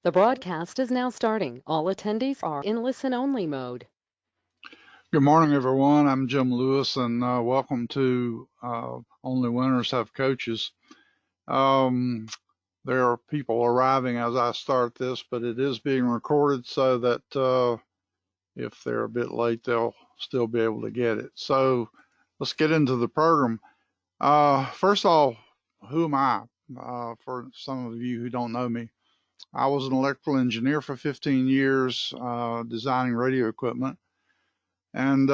The broadcast is now starting. All attendees are in listen-only mode. Good morning, everyone. I'm Jim Lewis, and welcome to Only Winners Have Coaches. There are people arriving as I start this, but it is being recorded so that if they're a bit late, they'll still be able to get it. So let's get into the program. First of all, who am I? For some of you who don't know me, I was an electrical engineer for 15 years, designing radio equipment. And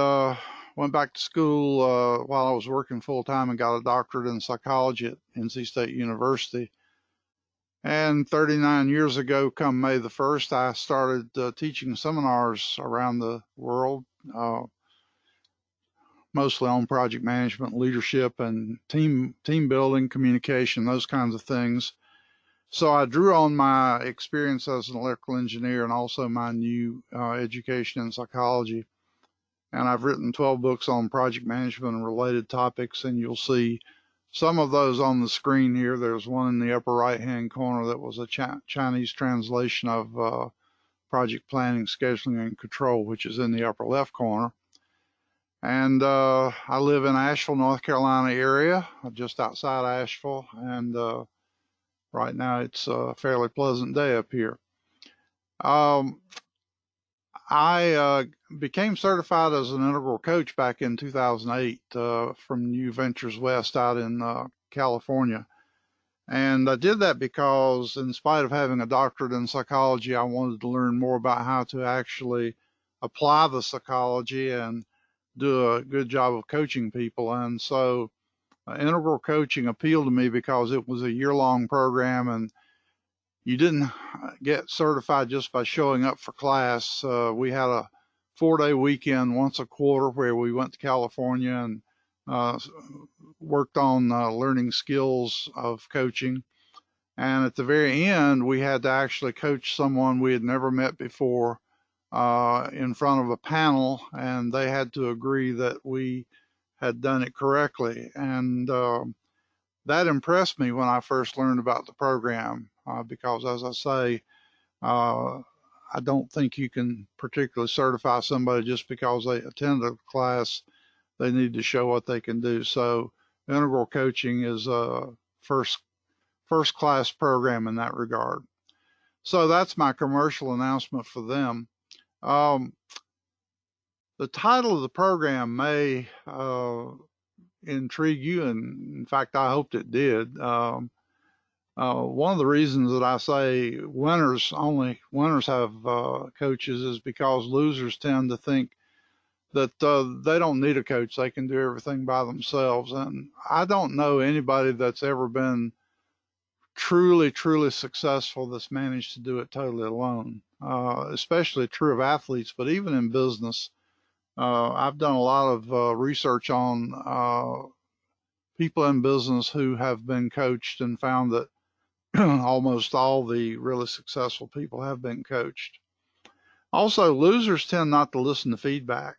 went back to school while I was working full time and got a doctorate in psychology at NC State University. And 39 years ago, come May the 1st, I started teaching seminars around the world, uh, mostly on project management, leadership, and team building, communication, those kinds of things. So I drew on my experience as an electrical engineer and also my new education in psychology. And I've written 12 books on project management and related topics, and you'll see some of those on the screen here. There's one in the upper right-hand corner that was a Chinese translation of project planning, scheduling, and control, which is in the upper left corner. And I live in Asheville, North Carolina area, just outside Asheville, and right now it's a fairly pleasant day up here. I became certified as an integral coach back in 2008 from New Ventures West out in California. And I did that because, in spite of having a doctorate in psychology, I wanted to learn more about how to actually apply the psychology and do a good job of coaching people. And so integral coaching appealed to me because it was a year-long program, and you didn't get certified just by showing up for class. We had a 4-day weekend once a quarter where we went to California and worked on learning skills of coaching. And at the very end, we had to actually coach someone we had never met before in front of a panel, and they had to agree that we had done it correctly. And that impressed me when I first learned about the program because, as I say, I don't think you can particularly certify somebody just because they attend a class. They need to show what they can do. So integral coaching is a first class program in that regard. So that's my commercial announcement for them. The title of the program may intrigue you, and in fact, I hoped it did. One of the reasons that I say winners have coaches is because losers tend to think that they don't need a coach. They can do everything by themselves. And I don't know anybody that's ever been truly successful that's managed to do it totally alone, especially true of athletes, but even in business. I've done a lot of research on people in business who have been coached and found that almost all the really successful people have been coached. Also, losers tend not to listen to feedback.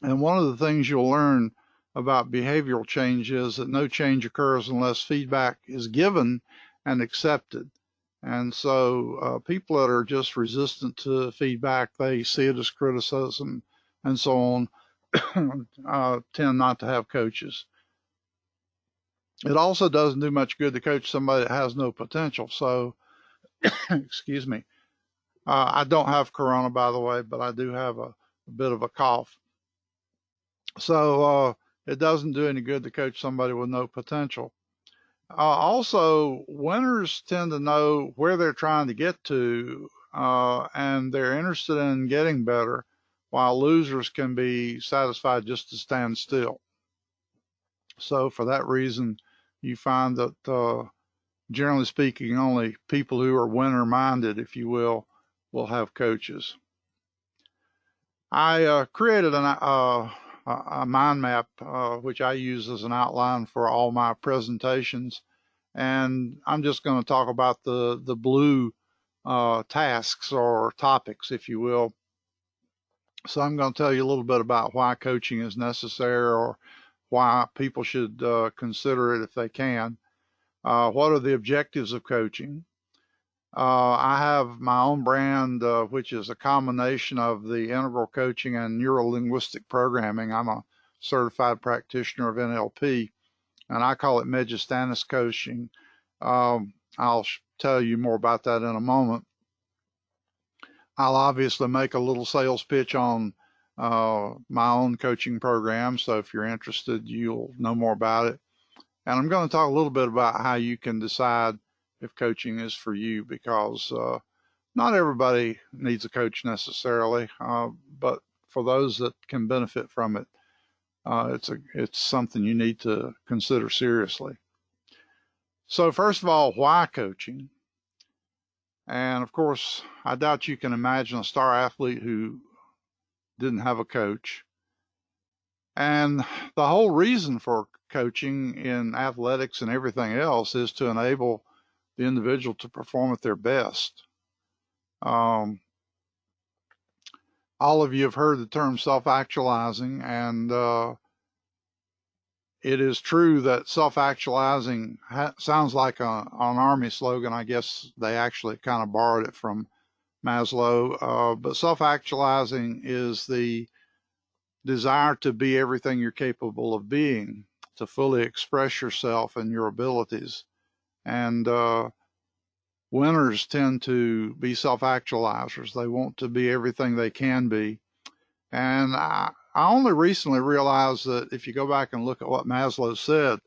And one of the things you'll learn about behavioral change is that no change occurs unless feedback is given and accepted. And so people that are just resistant to feedback, they see it as criticism and so on, tend not to have coaches. It also doesn't do much good to coach somebody that has no potential. So, excuse me. I don't have corona, by the way, but I do have a bit of a cough. So it doesn't do any good to coach somebody with no potential. Also, winners tend to know where they're trying to get to, and they're interested in getting better, while losers can be satisfied just to stand still. So for that reason, you find that generally speaking, only people who are winner-minded, if you will have coaches. I created a mind map, which I use as an outline for all my presentations. And I'm just going to talk about the blue tasks or topics, if you will. So I'm going to tell you a little bit about why coaching is necessary, or why people should consider it if they can. What are the objectives of coaching? I have my own brand, which is a combination of the integral coaching and neuro-linguistic programming. I'm a certified practitioner of NLP, and I call it Mejistanis coaching. I'll tell you more about that in a moment. I'll obviously make a little sales pitch on my own coaching program, so if you're interested, you'll know more about it. And I'm going to talk a little bit about how you can decide if coaching is for you, because not everybody needs a coach necessarily, but for those that can benefit from it, it's something you need to consider seriously. So first of all, why coaching? And of course, I doubt you can imagine a star athlete who didn't have a coach. And the whole reason for coaching in athletics and everything else is to enable the individual to perform at their best. All of you have heard the term self-actualizing, and it is true that self-actualizing sounds like an Army slogan. I guess they actually kind of borrowed it from Maslow, but self-actualizing is the desire to be everything you're capable of being, to fully express yourself and your abilities. And winners tend to be self-actualizers. They want to be everything they can be. And I only recently realized that if you go back and look at what Maslow said,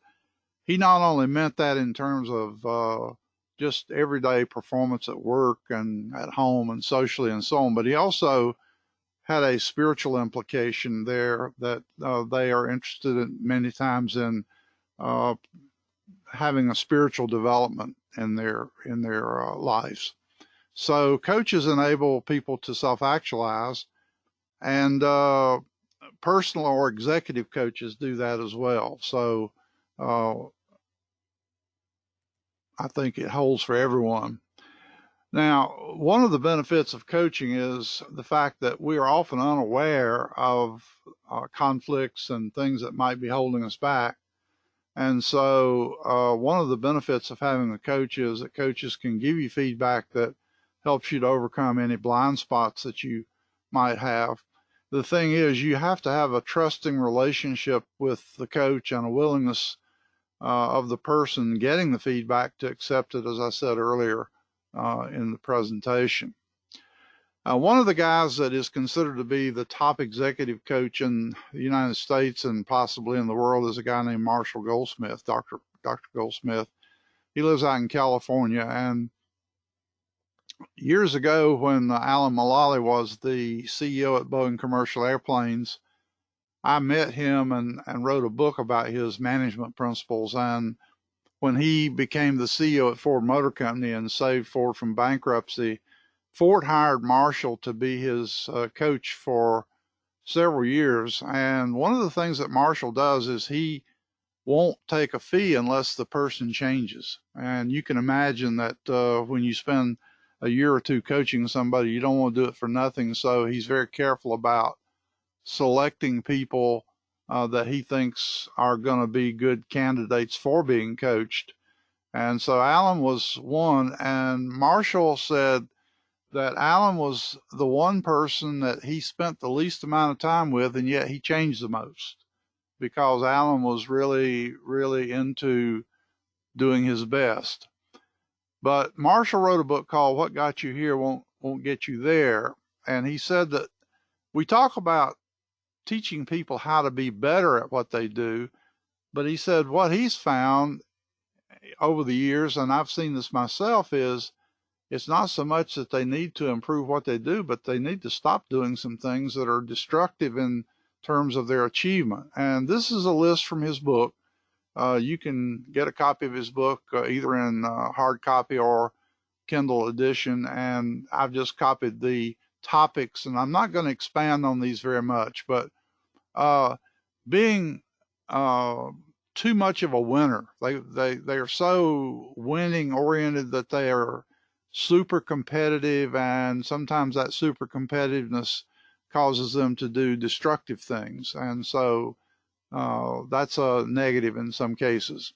he not only meant that in terms of just everyday performance at work and at home and socially and so on, but he also had a spiritual implication there that they are interested in many times in having a spiritual development in their lives. So coaches enable people to self-actualize, and personal or executive coaches do that as well. So I think it holds for everyone. Now, one of the benefits of coaching is the fact that we are often unaware of conflicts and things that might be holding us back. And so one of the benefits of having a coach is that coaches can give you feedback that helps you to overcome any blind spots that you might have. The thing is, you have to have a trusting relationship with the coach and a willingness of the person getting the feedback to accept it, as I said earlier in the presentation. One of the guys that is considered to be the top executive coach in the United States and possibly in the world is a guy named Marshall Goldsmith, Dr. Goldsmith. He lives out in California, and years ago when Alan Mulally was the CEO at Boeing Commercial Airplanes, I met him and wrote a book about his management principles. And when he became the CEO at Ford Motor Company and saved Ford from bankruptcy, Ford hired Marshall to be his coach for several years. And one of the things that Marshall does is he won't take a fee unless the person changes. And you can imagine that when you spend a year or two coaching somebody, you don't want to do it for nothing. So he's very careful about selecting people that he thinks are going to be good candidates for being coached. And so Alan was one, and Marshall said that Alan was the one person that he spent the least amount of time with, and yet he changed the most, because Alan was really, really into doing his best. But Marshall wrote a book called What Got You Here Won't Get You There. And he said that we talk about teaching people how to be better at what they do, but he said what he's found over the years, and I've seen this myself, is it's not so much that they need to improve what they do, but they need to stop doing some things that are destructive in terms of their achievement. And this is a list from his book. You can get a copy of his book either in hard copy or Kindle edition, and I've just copied the topics, and I'm not going to expand on these very much, but being too much of a winner, they are so winning oriented that they are super competitive, and sometimes that super competitiveness causes them to do destructive things, and so that's a negative in some cases.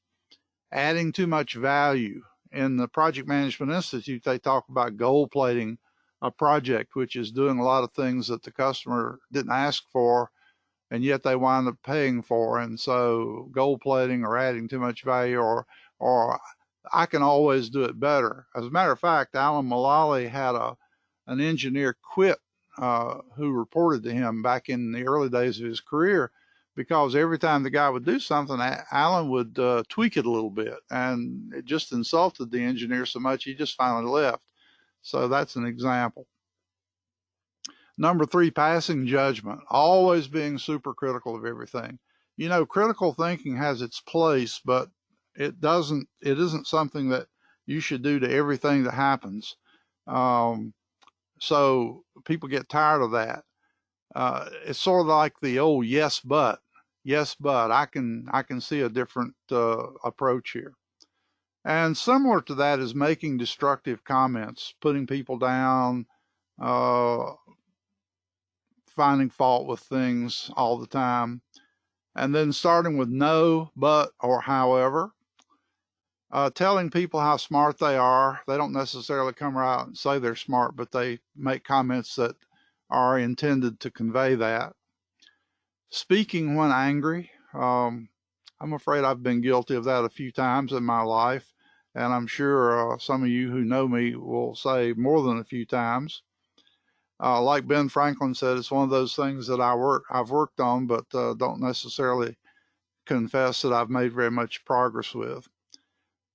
Adding too much value in the Project Management Institute, they talk about gold plating a project, which is doing a lot of things that the customer didn't ask for, and yet they wind up paying for. And so gold plating or adding too much value, or I can always do it better. As a matter of fact, Alan Mulally had an engineer quit who reported to him back in the early days of his career, because every time the guy would do something, Alan would tweak it a little bit, and it just insulted the engineer so much he just finally left. So that's an example. Number 3, passing judgment, always being super critical of everything. You know, critical thinking has its place, but it isn't something that you should do to everything that happens. So people get tired of that. It's sort of like the old yes, but I can see a different approach here. And similar to that is making destructive comments, putting people down, finding fault with things all the time, and then starting with no, but, or however. Telling people how smart they are. They don't necessarily come out and say they're smart, but they make comments that are intended to convey that. Speaking when angry. I'm afraid I've been guilty of that a few times in my life, and I'm sure some of you who know me will say more than a few times. Like Ben Franklin said, it's one of those things that I've worked on, but don't necessarily confess that I've made very much progress with.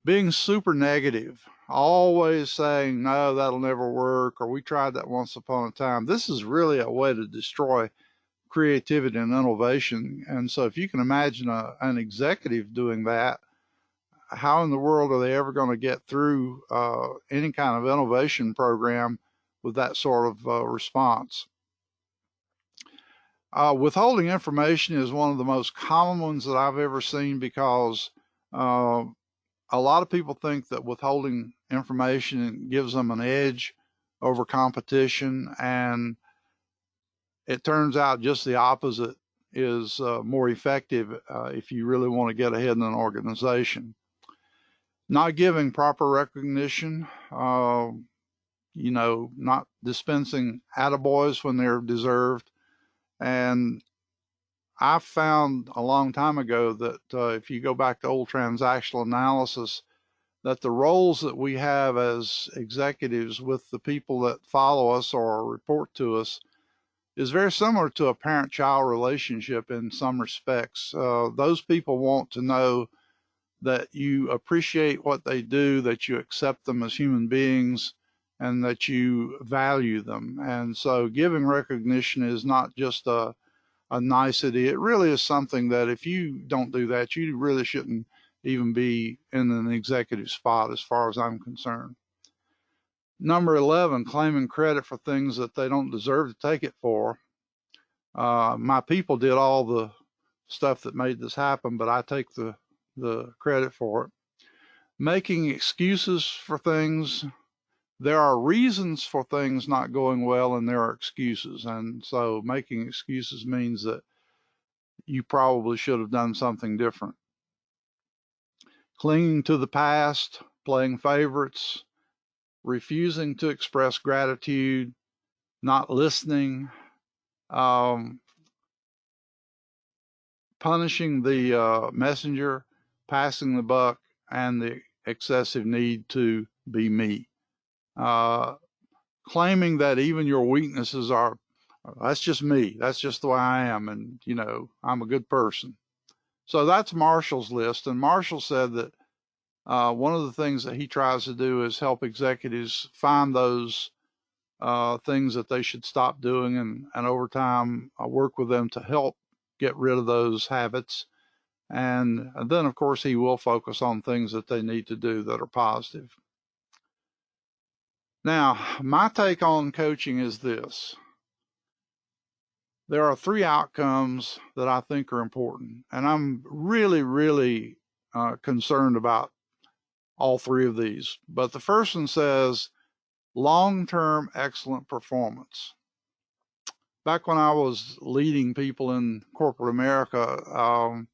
Being super negative, always saying, no, that'll never work, or we tried that once upon a time. This is really a way to destroy creativity and innovation. And so if you can imagine an executive doing that, how in the world are they ever going to get through any kind of innovation program with that sort of response? Withholding information is one of the most common ones that I've ever seen, because a lot of people think that withholding information gives them an edge over competition, and it turns out just the opposite is more effective if you really want to get ahead in an organization. Not giving proper recognition, you know, not dispensing attaboys when they're deserved. And I found a long time ago that if you go back to old transactional analysis, that the roles that we have as executives with the people that follow us or report to us is very similar to a parent-child relationship in some respects. Those people want to know that you appreciate what they do, that you accept them as human beings, and that you value them. And so giving recognition is not just a nicety. It really is something that if you don't do that, you really shouldn't even be in an executive spot as far as I'm concerned. Number 11, claiming credit for things that they don't deserve to take it for. My people did all the stuff that made this happen, but I take the credit for it. Making excuses for things. There are reasons for things not going well, and there are excuses. And so making excuses means that you probably should have done something different. Clinging to the past, playing favorites, refusing to express gratitude, not listening, punishing the messenger, passing the buck, and the excessive need to be me. Claiming that even your weaknesses are, that's just me, that's just the way I am, and you know, I'm a good person. So that's Marshall's list, and Marshall said that one of the things that he tries to do is help executives find those things that they should stop doing, and over time work with them to help get rid of those habits. And then, of course, he will focus on things that they need to do that are positive. Now, my take on coaching is this. There are 3 outcomes that I think are important, and I'm really, really concerned about all 3 of these. But the first one says long-term excellent performance. Back when I was leading people in corporate America,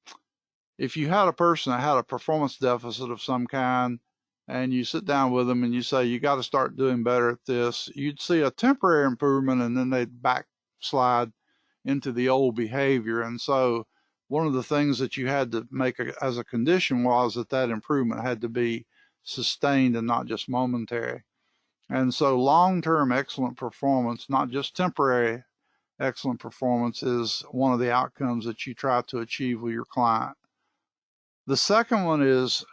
if you had a person that had a performance deficit of some kind, and you sit down with them and you say, you got to start doing better at this, you'd see a temporary improvement, and then they'd backslide into the old behavior. And so one of the things that you had to make as a condition was that that improvement had to be sustained and not just momentary. And so long-term excellent performance, not just temporary excellent performance, is one of the outcomes that you try to achieve with your client. The second one is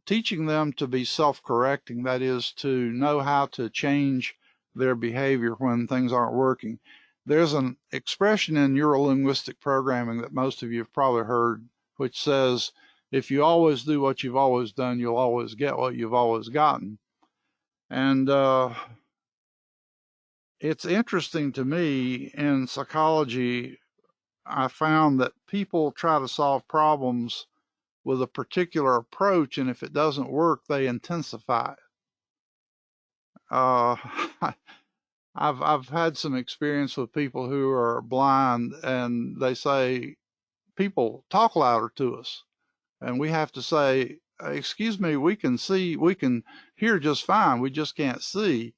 teaching them to be self-correcting, that is, to know how to change their behavior when things aren't working. There's an expression in neurolinguistic programming that most of you have probably heard, which says, if you always do what you've always done, you'll always get what you've always gotten. And it's interesting to me, in psychology, I found that people try to solve problems with a particular approach, and if it doesn't work, they intensify it. I've had some experience with people who are blind, and they say, people talk louder to us, and we have to say, excuse me, we can see, we can hear just fine, we just can't see.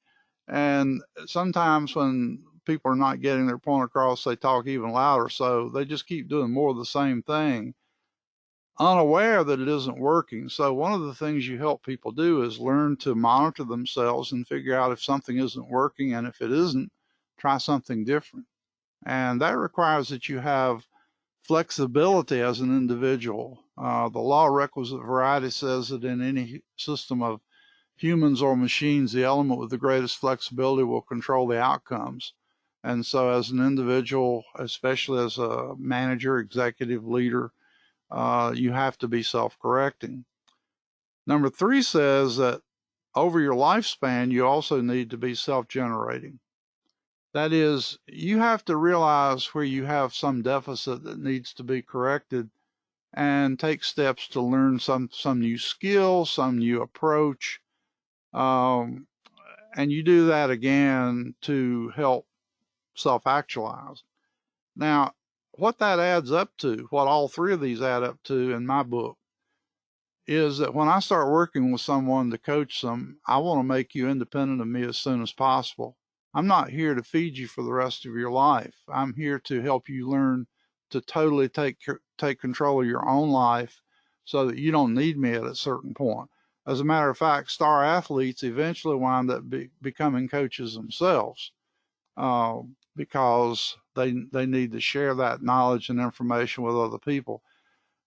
And sometimes when people are not getting their point across, they talk even louder, so they just keep doing more of the same thing, unaware that it isn't working. So one of the things you help people do is learn to monitor themselves and figure out if something isn't working, and if it isn't, try something different. And that requires that you have flexibility as an individual. The law of requisite variety says that in any system of humans or machines, the element with the greatest flexibility will control the outcomes. And so as an individual, especially as a manager, executive, leader, you have to be self-correcting. Number 3 says that over your lifespan, you also need to be self-generating. That is, you have to realize where you have some deficit that needs to be corrected and take steps to learn some new skill, some new approach. And you do that again to help self-actualize. Now, what that adds up to, what all 3 of these add up to in my book, is that when I start working with someone to coach them, I want to make you independent of me as soon as possible. I'm not here to feed you for the rest of your life. I'm here to help you learn to totally take control of your own life so that you don't need me at a certain point. As a matter of fact, star athletes eventually wind up becoming coaches themselves because they need to share that knowledge and information with other people.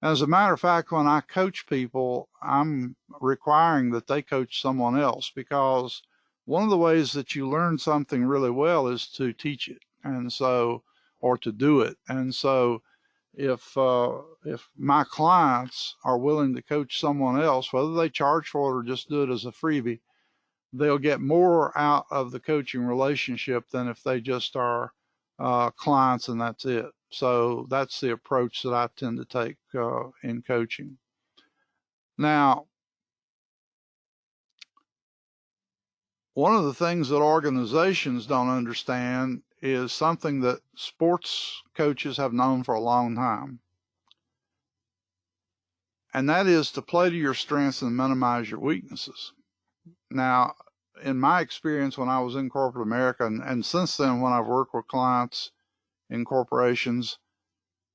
As a matter of fact, when I coach people, I'm requiring that they coach someone else, because one of the ways that you learn something really well is to teach it, and so, or to do it. And so if my clients are willing to coach someone else, whether they charge for it or just do it as a freebie, they'll get more out of the coaching relationship than if they just are clients and that's it. So that's the approach that I tend to take in coaching. Now, one of the things that organizations don't understand is something that sports coaches have known for a long time, and that is to play to your strengths and minimize your weaknesses. Now, in my experience when I was in corporate America, and since then when I've worked with clients in corporations,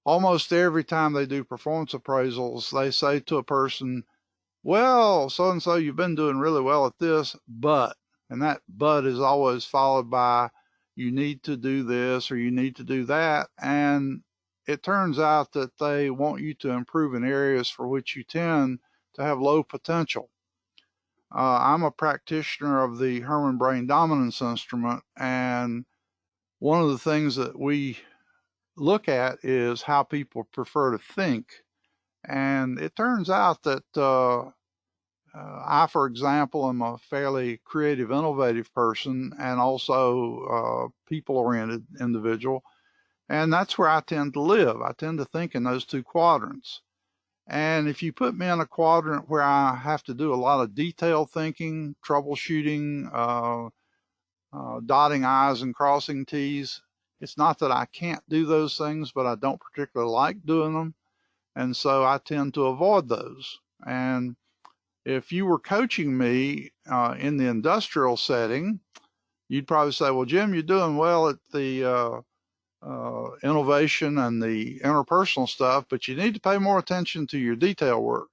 almost every time they do performance appraisals, they say to a person, well, so-and-so, you've been doing really well at this, but, and that but is always followed by, you need to do this or you need to do that. And it turns out that they want you to improve in areas for which you tend to have low potential. I'm a practitioner of the Herrmann Brain Dominance Instrument, and one of the things that we look at is how people prefer to think. And it turns out that I, for example, am a fairly creative, innovative person, and also people-oriented individual. And that's where I tend to live. I tend to think in those 2 quadrants. And if you put me in a quadrant where I have to do a lot of detailed thinking, troubleshooting, dotting I's and crossing T's, it's not that I can't do those things, but I don't particularly like doing them. And so I tend to avoid those. And If you were coaching me in the industrial setting, you'd probably say, well, Jim, you're doing well at the innovation and the interpersonal stuff, but you need to pay more attention to your detail work.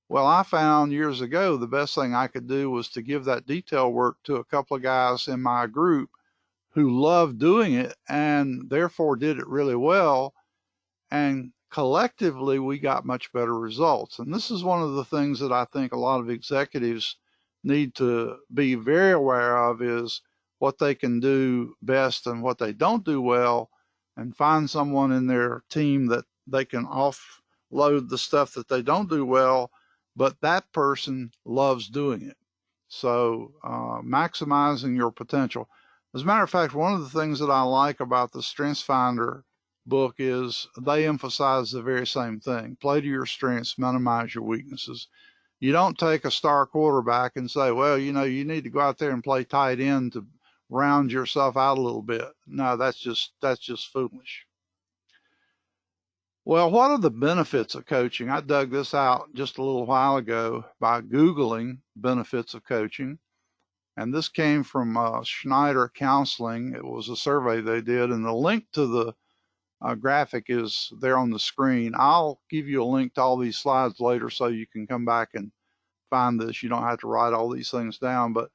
Well, I found years ago the best thing I could do was to give that detail work to a couple of guys in my group who loved doing it and therefore did it really well. And collectively, we got much better results. And this is one of the things that I think a lot of executives need to be very aware of, is what they can do best and what they don't do well, and find someone in their team that they can offload the stuff that they don't do well, but that person loves doing it. So maximizing your potential. As a matter of fact, one of the things that I like about the StrengthsFinder book is they emphasize the very same thing. Play to your strengths, minimize your weaknesses. You don't take a star quarterback and say, well, you need to go out there and play tight end to round yourself out a little bit. No, that's just foolish. Well, what are the benefits of coaching? I dug this out just a little while ago by Googling benefits of coaching. And this came from Schneider Counseling. It was a survey they did, and the link to the graphic is there on the screen. I'll give you a link to all these slides later so you can come back and find this. You don't have to write all these things down, but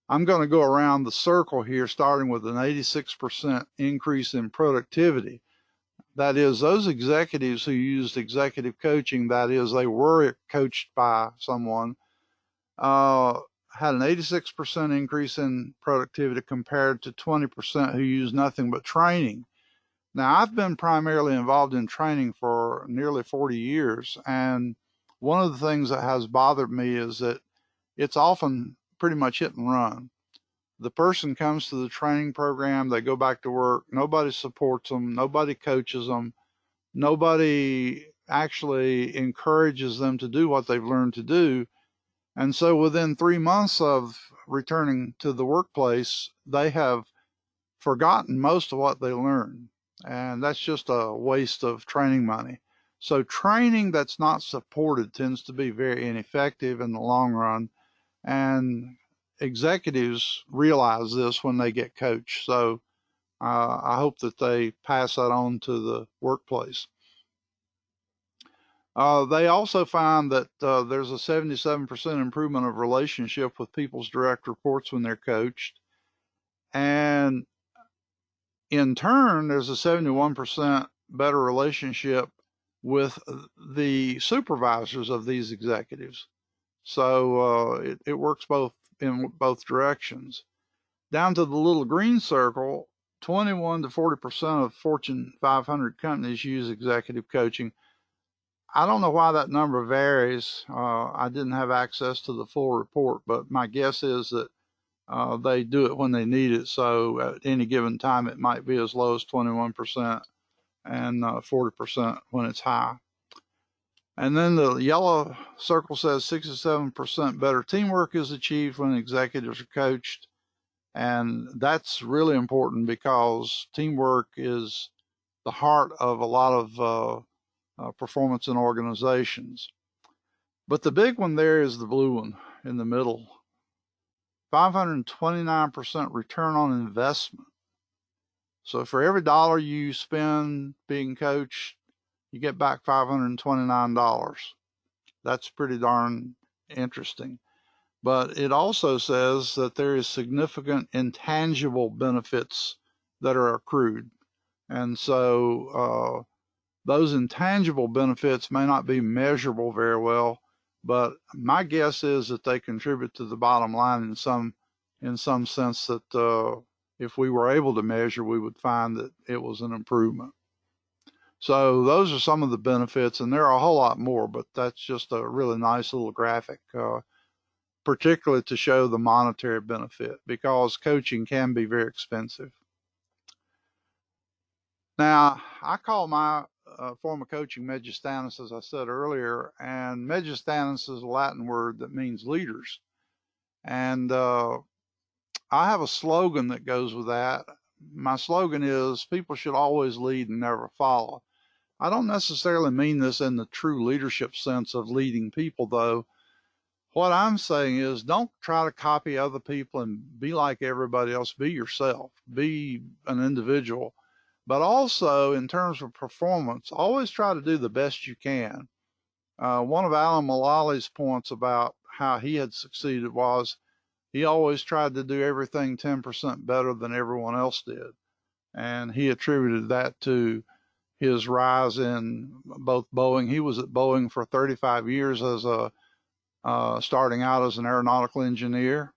I'm going to go around the circle here, starting with an 86% increase in productivity. That is, those executives who used executive coaching, that is, they were coached by someone, had an 86% increase in productivity compared to 20% who used nothing but training. Now, I've been primarily involved in training for nearly 40 years, and one of the things that has bothered me is that it's often pretty much hit and run. The person comes to the training program, they go back to work, nobody supports them, nobody coaches them, nobody actually encourages them to do what they've learned to do. And so within 3 months of returning to the workplace, they have forgotten most of what they learned. And that's just a waste of training money. So training that's not supported tends to be very ineffective in the long run. And executives realize this when they get coached. So I hope that they pass that on to the workplace. They also found that there's a 77% improvement of relationship with people's direct reports when they're coached. And in turn, there's a 71% better relationship with the supervisors of these executives. So it works both in both directions. Down to the little green circle, 21 to 40% of Fortune 500 companies use executive coaching. I don't know why that number varies. I didn't have access to the full report, but my guess is that they do it when they need it. So at any given time, it might be as low as 21% and 40% when it's high. And then the yellow circle says 67% better teamwork is achieved when executives are coached. And that's really important because teamwork is the heart of a lot of performance in organizations. But the big one there is the blue one in the middle. 529% return on investment. So for every dollar you spend being coached, you get back $529. That's pretty darn interesting. But it also says that there is significant intangible benefits that are accrued. And so those intangible benefits may not be measurable very well, but my guess is that they contribute to the bottom line in some sense, that if we were able to measure, we would find that it was an improvement. So those are some of the benefits, and there are a whole lot more, but that's just a really nice little graphic, particularly to show the monetary benefit, because coaching can be very expensive. Now, I call my form of coaching Majestanus, as I said earlier, and Majestanus is a Latin word that means leaders. And I have a slogan that goes with that. My slogan is, people should always lead and never follow. I don't necessarily mean this in the true leadership sense of leading people, though. what I'm saying is don't try to copy other people and be like everybody else. Be yourself, be an individual. But also, in terms of performance, always try to do the best you can. One of Alan Mullally's points about how he had succeeded was he always tried to do everything 10% better than everyone else did. And he attributed that to his rise in both Boeing. He was at Boeing for 35 years as a starting out as an aeronautical engineer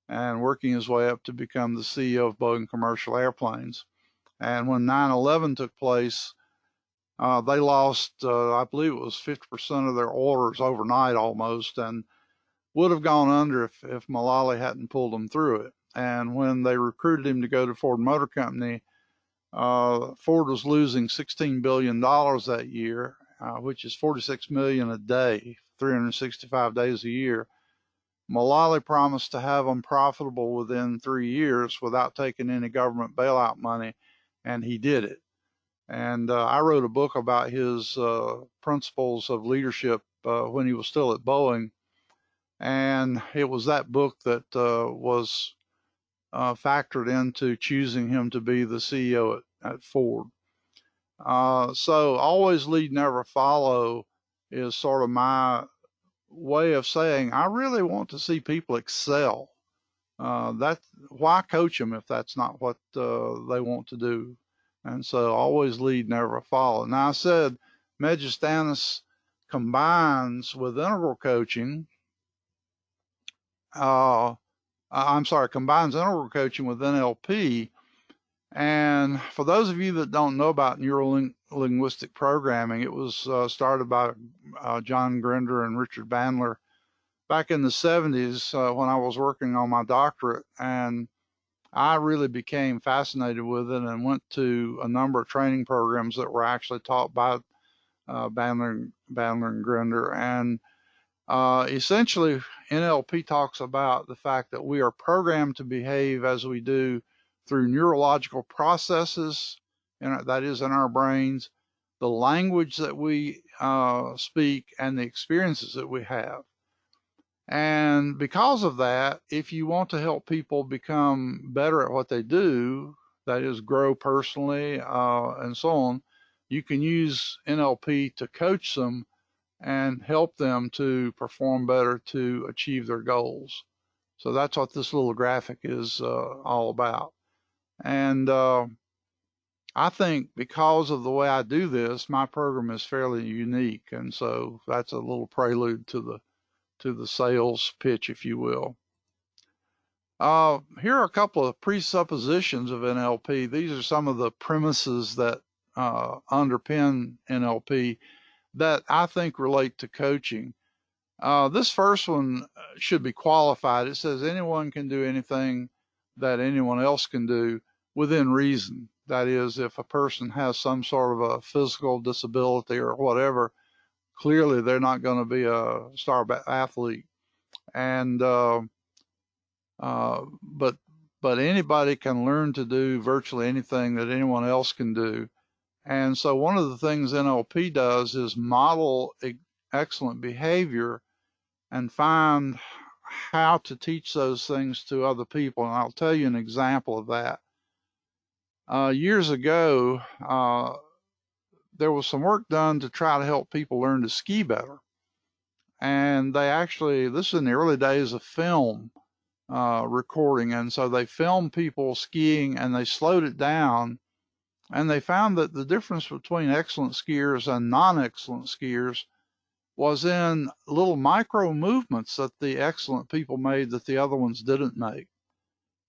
and working his way up to become the CEO of Boeing Commercial Airplanes. And when 9/11 took place, they lost, I believe it was 50% of their orders overnight almost, and would have gone under if Mulally hadn't pulled them through it. And when they recruited him to go to Ford Motor Company, Ford was losing $16 billion that year, which is 46 million a day, 365 days a year. Mulally promised to have them profitable within 3 years without taking any government bailout money, and he did it. And I wrote a book about his principles of leadership when he was still at Boeing, and it was that book that was factored into choosing him to be the CEO at Ford. So always lead, never follow is sort of my way of saying I really want to see people excel. Why coach them if that's not what they want to do? And so always lead, never follow. Now I said Mejistanis combines with integral coaching. Combines integral coaching with NLP. And for those of you that don't know about neuro-linguistic programming, it was started by John Grinder and Richard Bandler back in the 70s when I was working on my doctorate. And I really became fascinated with it and went to a number of training programs that were actually taught by Bandler and Grinder. And essentially, NLP talks about the fact that we are programmed to behave as we do through neurological processes, that is in our brains, the language that we speak, and the experiences that we have. And because of that, if you want to help people become better at what they do, that is grow personally and so on, you can use NLP to coach them and help them to perform better to achieve their goals. So that's what this little graphic is all about. And I think because of the way I do this, my program is fairly unique. And so that's a little prelude to the sales pitch, if you will. Here are a couple of presuppositions of NLP. These are some of the premises that underpin NLP that I think relate to coaching. This first one should be qualified. It says anyone can do anything that anyone else can do within reason. That is, if a person has some sort of a physical disability or whatever, clearly they're not going to be a star athlete. And but anybody can learn to do virtually anything that anyone else can do. And so one of the things NLP does is model excellent behavior and find how to teach those things to other people. And I'll tell you an example of that. Years ago, there was some work done to try to help people learn to ski better. And they actually, this is in the early days of film recording, and so they filmed people skiing and they slowed it down. And they found that the difference between excellent skiers and non-excellent skiers was in little micro movements that the excellent people made that the other ones didn't make.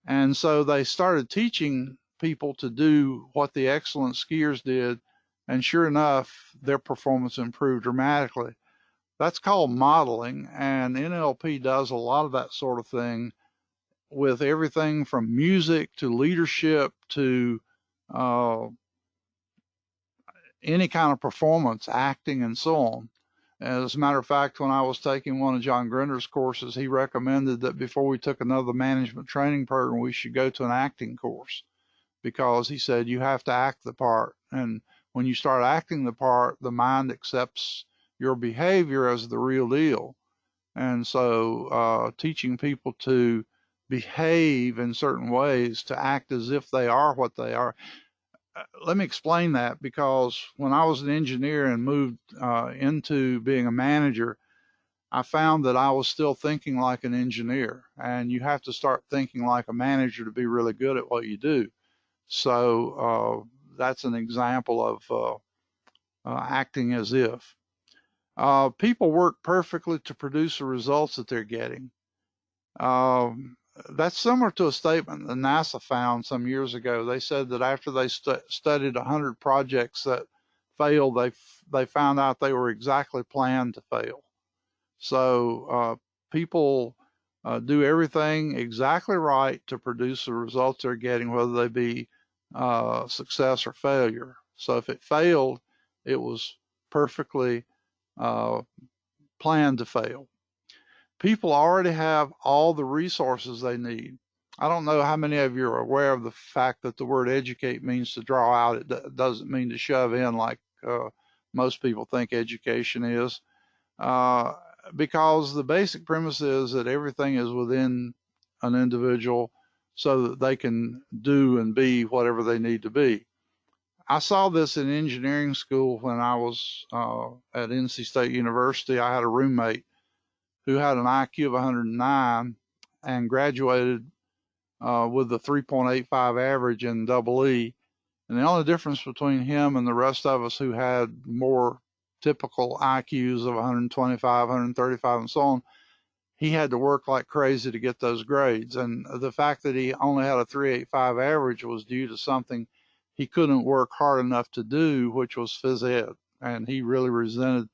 And so they started teaching people to do what the excellent skiers did, and sure enough, their performance improved dramatically. That's called modeling, and NLP does a lot of that sort of thing with everything from music to leadership to any kind of performance, acting, and so on. As a matter of fact, when I was taking one of John Grinder's courses, he recommended that before we took another management training program, we should go to an acting course, because he said you have to act the part. And when you start acting the part, the mind accepts your behavior as the real deal. And so teaching people to behave in certain ways, to act as if they are what they are. Let me explain that, because when I was an engineer and moved into being a manager, I found that I was still thinking like an engineer, and you have to start thinking like a manager to be really good at what you do. So that's an example of acting as if. People work perfectly to produce the results that they're getting. Um, that's similar to a statement that NASA found some years ago. They said that after they studied 100 projects that failed, they found out they were exactly planned to fail. So people do everything exactly right to produce the results they're getting, whether they be success or failure. So if it failed, it was perfectly uh, planned to fail. People already have all the resources they need. I don't know how many of you are aware of the fact that the word educate means to draw out. It doesn't mean to shove in like most people think education is. Uh, because the basic premise is that everything is within an individual so that they can do and be whatever they need to be. I saw this in engineering school when I was at NC State University. I had a roommate who had an IQ of 109 and graduated with a 3.85 average in double E. And the only difference between him and the rest of us who had more typical IQs of 125, 135, and so on, he had to work like crazy to get those grades. And the fact that he only had a 3.85 average was due to something he couldn't work hard enough to do, which was phys ed. And he really resented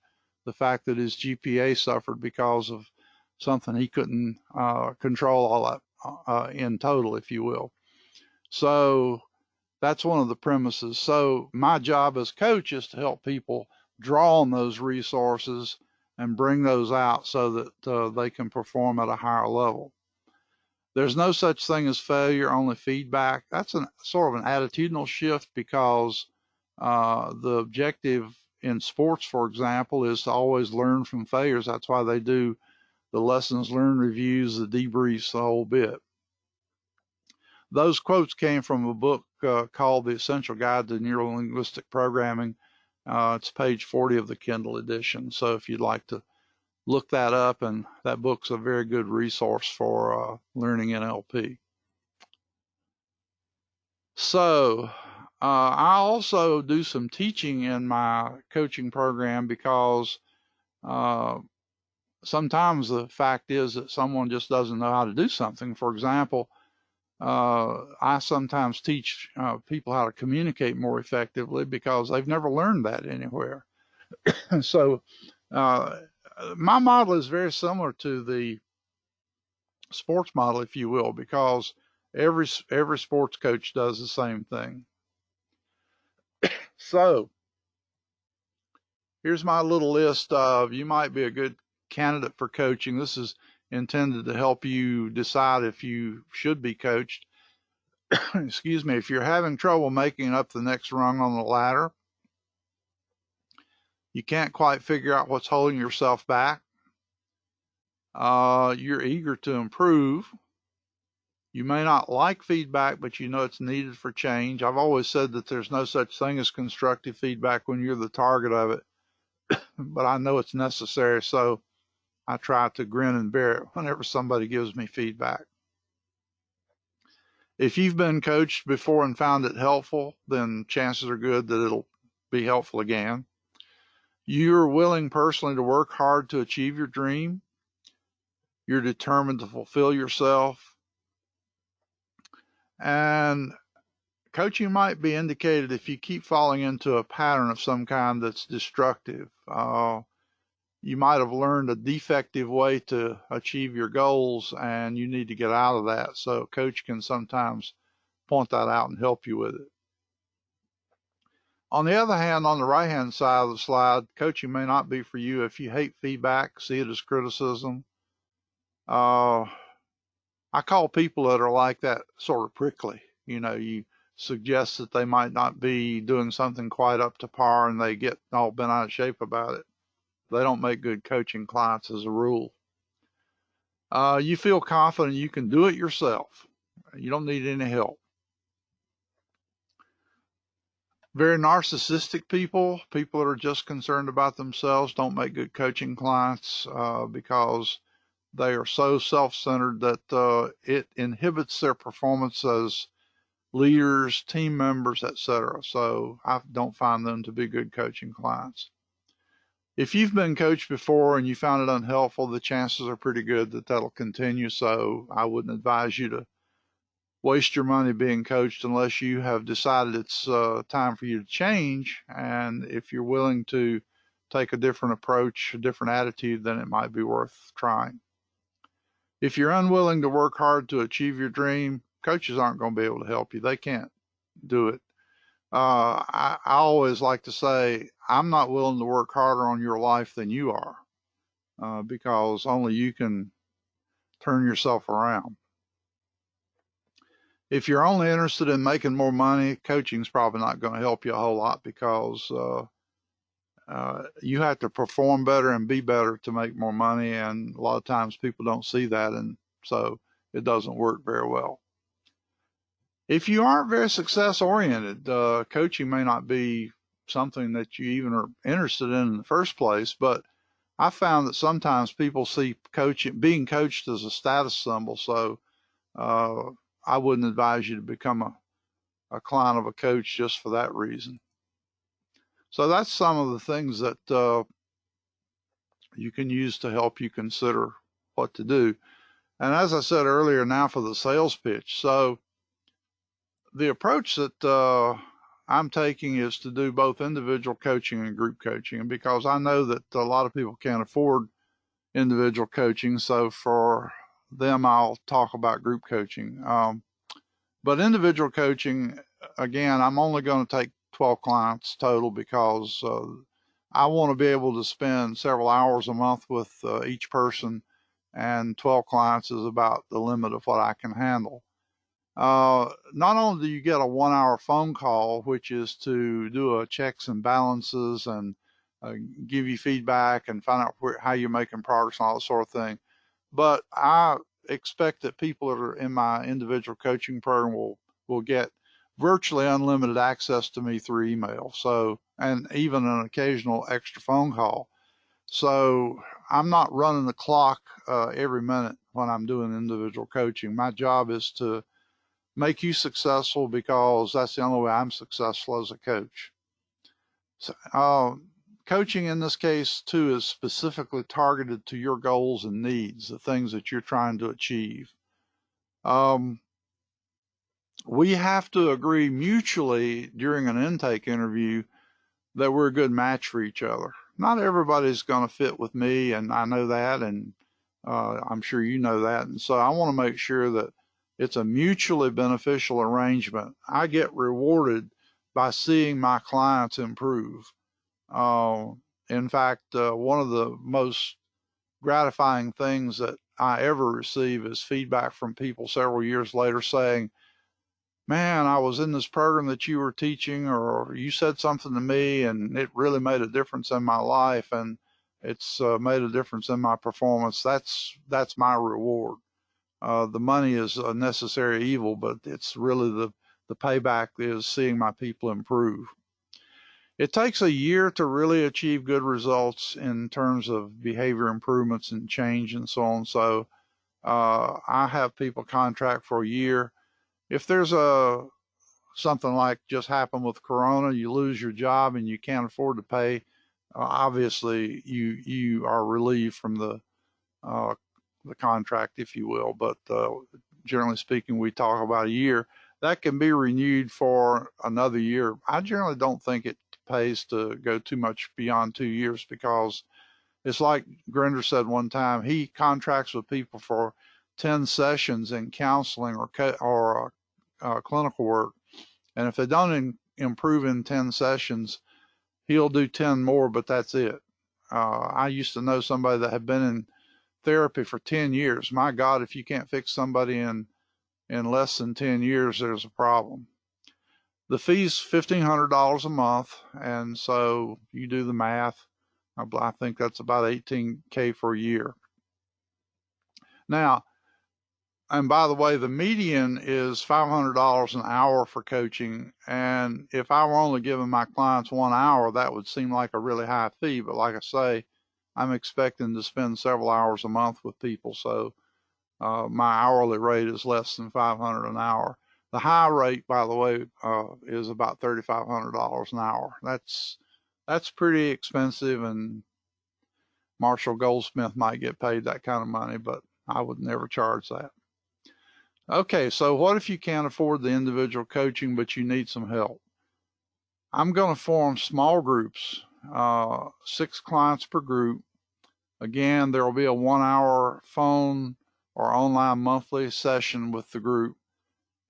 the fact that his GPA suffered because of something he couldn't control all that in total, if you will. So that's one of the premises. So my job as coach is to help people draw on those resources and bring those out so that they can perform at a higher level. There's no such thing as failure, only feedback. That's sort of an attitudinal shift, because the objective in sports, for example, is to always learn from failures. That's why they do the lessons learned reviews, the debriefs, the whole bit. Those quotes came from a book called The Essential Guide to Neurolinguistic Programming. It's page 40 of the Kindle edition. So if you'd like to look that up, and that book's a very good resource for learning NLP. So I also do some teaching in my coaching program, because sometimes the fact is that someone just doesn't know how to do something. For example, I sometimes teach people how to communicate more effectively because they've never learned that anywhere. So my model is very similar to the sports model, if you will, because every sports coach does the same thing. So here's my little list of you might be a good candidate for coaching. This is intended to help you decide if you should be coached. Excuse me. If you're having trouble making up the next rung on the ladder, you can't quite figure out what's holding yourself back, you're eager to improve, you may not like feedback, but you know it's needed for change. I've always said that there's no such thing as constructive feedback when you're the target of it, but I know it's necessary, so I try to grin and bear it whenever somebody gives me feedback. If you've been coached before and found it helpful, then chances are good that it'll be helpful again. You're willing personally to work hard to achieve your dream. You're determined to fulfill yourself. And coaching might be indicated if you keep falling into a pattern of some kind that's destructive. You might have learned a defective way to achieve your goals, and you need to get out of that. So a coach can sometimes point that out and help you with it. On the other hand, on the right-hand side of the slide, coaching may not be for you if you hate feedback, see it as criticism. I call people that are like that sort of prickly. You suggest that they might not be doing something quite up to par, and they get all bent out of shape about it. They don't make good coaching clients as a rule. You feel confident you can do it yourself. You don't need any help. Very narcissistic people, people that are just concerned about themselves, don't make good coaching clients because they are so self-centered that it inhibits their performance as leaders, team members, etc. So I don't find them to be good coaching clients. If you've been coached before and you found it unhelpful, the chances are pretty good that that'll continue. So I wouldn't advise you to waste your money being coached unless you have decided it's time for you to change. And if you're willing to take a different approach, a different attitude, then it might be worth trying. If you're unwilling to work hard to achieve your dream, coaches aren't going to be able to help you. They can't do it. I always like to say, I'm not willing to work harder on your life than you are, because only you can turn yourself around. If you're only interested in making more money, coaching is probably not going to help you a whole lot because you have to perform better and be better to make more money. And a lot of times people don't see that. And so it doesn't work very well. If you aren't very success oriented, coaching may not be something that you even are interested in the first place. But I found that sometimes people see coaching, being coached as a status symbol. So I wouldn't advise you to become a client of a coach just for that reason. So that's some of the things that you can use to help you consider what to do. And as I said earlier, now for the sales pitch. So the approach that I'm taking is to do both individual coaching and group coaching. And because I know that a lot of people can't afford individual coaching, so for them, I'll talk about group coaching. But individual coaching, again, I'm only going to take 12 clients total because I want to be able to spend several hours a month with each person, and 12 clients is about the limit of what I can handle. Not only do you get a 1 hour phone call, which is to do a checks and balances and give you feedback and find out how you're making progress and all that sort of thing, but I expect that people that are in my individual coaching program will get virtually unlimited access to me through email. So, and even an occasional extra phone call. So I'm not running the clock every minute when I'm doing individual coaching. My job is to make you successful because that's the only way I'm successful as a coach. So, coaching in this case too is specifically targeted to your goals and needs, the things that you're trying to achieve. We have to agree mutually during an intake interview that we're a good match for each other. Not everybody's going to fit with me, and I know that, and I'm sure you know that. And so I want to make sure that it's a mutually beneficial arrangement. I get rewarded by seeing my clients improve. In fact, one of the most gratifying things that I ever receive is feedback from people several years later saying, man, I was in this program that you were teaching, or you said something to me and it really made a difference in my life, and it's made a difference in my performance. That's my reward. The money is a necessary evil, but it's really the payback is seeing my people improve. It takes a year to really achieve good results in terms of behavior improvements and change and so on. So I have people contract for a year. If there's something like just happened with Corona, you lose your job and you can't afford to pay, obviously you are relieved from the contract, if you will. But generally speaking, we talk about a year. That can be renewed for another year. I generally don't think it pays to go too much beyond 2 years because it's like Grinder said one time, he contracts with people for 10 sessions in counseling or clinical work. And if they don't improve in 10 sessions, he'll do 10 more, but that's it. I used to know somebody that had been in therapy for 10 years. My God, if you can't fix somebody in less than 10 years, there's a problem. The fee's $1,500 a month, and so you do the math. I think that's about $18K for a year. Now, and by the way, the median is $500 an hour for coaching. And if I were only giving my clients 1 hour, that would seem like a really high fee. But like I say, I'm expecting to spend several hours a month with people. So my hourly rate is less than $500 an hour. The high rate, by the way, is about $3,500 an hour. That's pretty expensive, and Marshall Goldsmith might get paid that kind of money, but I would never charge that. Okay, so what if you can't afford the individual coaching, but you need some help? I'm going to form small groups, 6 clients per group. Again, there will be a 1-hour phone or online monthly session with the group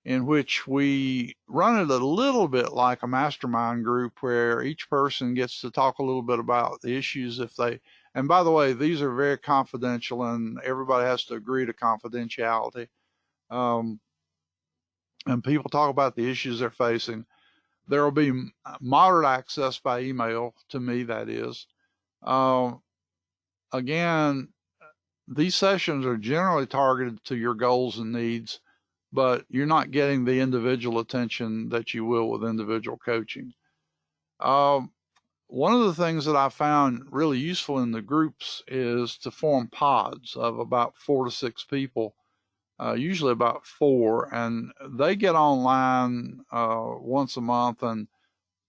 in which we run it a little bit like a mastermind group where each person gets to talk a little bit about the issues and by the way, these are very confidential and everybody has to agree to confidentiality. And people talk about the issues they're facing. There will be moderate access by email to me, that is. Again, these sessions are generally targeted to your goals and needs, but you're not getting the individual attention that you will with individual coaching. One of the things that I found really useful in the groups is to form pods of about 4 to 6 people, usually about 4, and they get online once a month and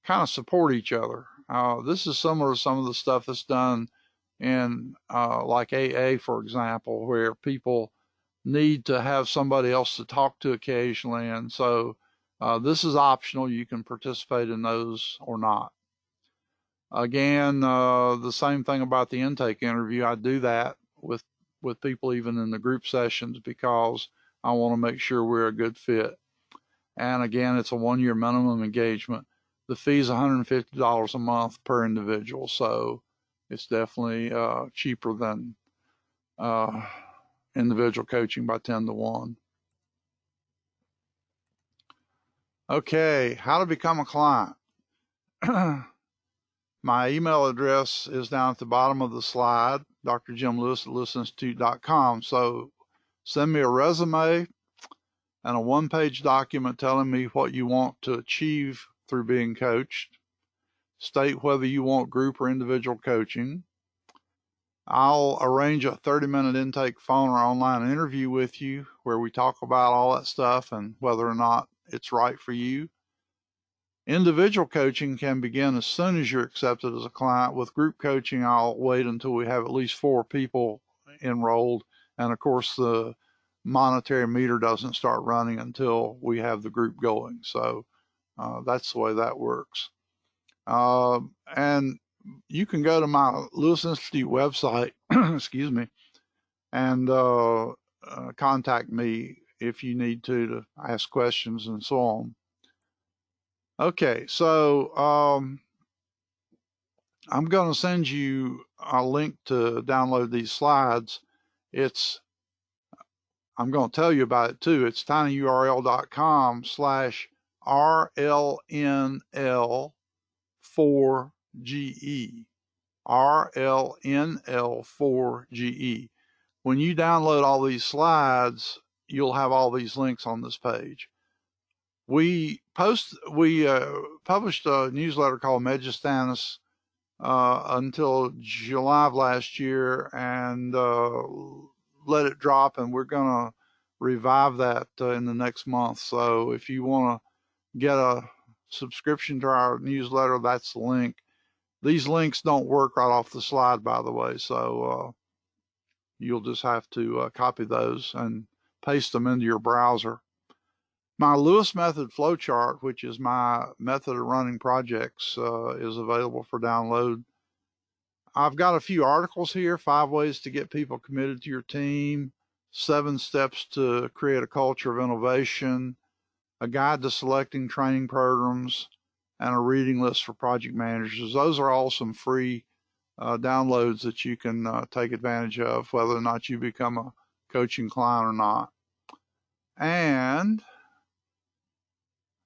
kind of support each other. This is similar to some of the stuff that's done in like AA, for example, where people need to have somebody else to talk to occasionally. And so this is optional. You can participate in those or not. Again, the same thing about the intake interview. I do that with people even in the group sessions because I want to make sure we're a good fit. And again, it's a 1-year minimum engagement. The fee is $150 a month per individual. So it's definitely cheaper than individual coaching by 10 to 1. Okay, how to become a client. My email address is down at the bottom of the slide, drjimlewis@lewisinstitute.com. So send me a resume and a 1-page document telling me what you want to achieve through being coached. State whether you want group or individual coaching. I'll arrange a 30-minute intake phone or online interview with you where we talk about all that stuff and whether or not it's right for you. Individual coaching can begin as soon as you're accepted as a client. With group coaching, I'll wait until we have at least 4 people enrolled. And of course, the monetary meter doesn't start running until we have the group going. So that's the way that works. And you can go to my Lewis Institute website, excuse me, and contact me if you need to ask questions and so on. Okay, so I'm going to send you a link to download these slides. I'm going to tell you about it too. It's tinyurl.com/RLNL4GE. RLNL4GE. When you download all these slides, you'll have all these links on this page. We published a newsletter called Megistanis until July of last year and let it drop, and we're going to revive that in the next month. So if you want to get a subscription to our newsletter, that's the link. These links don't work right off the slide, by the way, so you'll just have to copy those and paste them into your browser. My Lewis Method flowchart, which is my method of running projects, is available for download. I've got a few articles here: 5 ways to get people committed to your team, 7 steps to create a culture of innovation, a guide to selecting training programs, and a reading list for project managers. Those are all some free downloads that you can take advantage of, whether or not you become a coaching client or not. And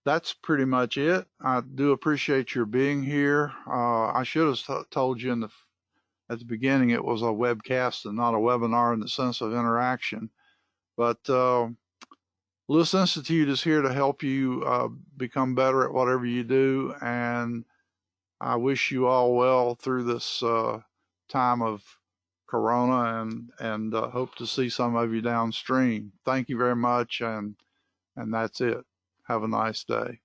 that's pretty much it. I do appreciate your being here. I should have told you at the beginning it was a webcast and not a webinar in the sense of interaction. But Lewis Institute is here to help you become better at whatever you do, and I wish you all well through this time of Corona, and hope to see some of you downstream. Thank you very much, and that's it. Have a nice day.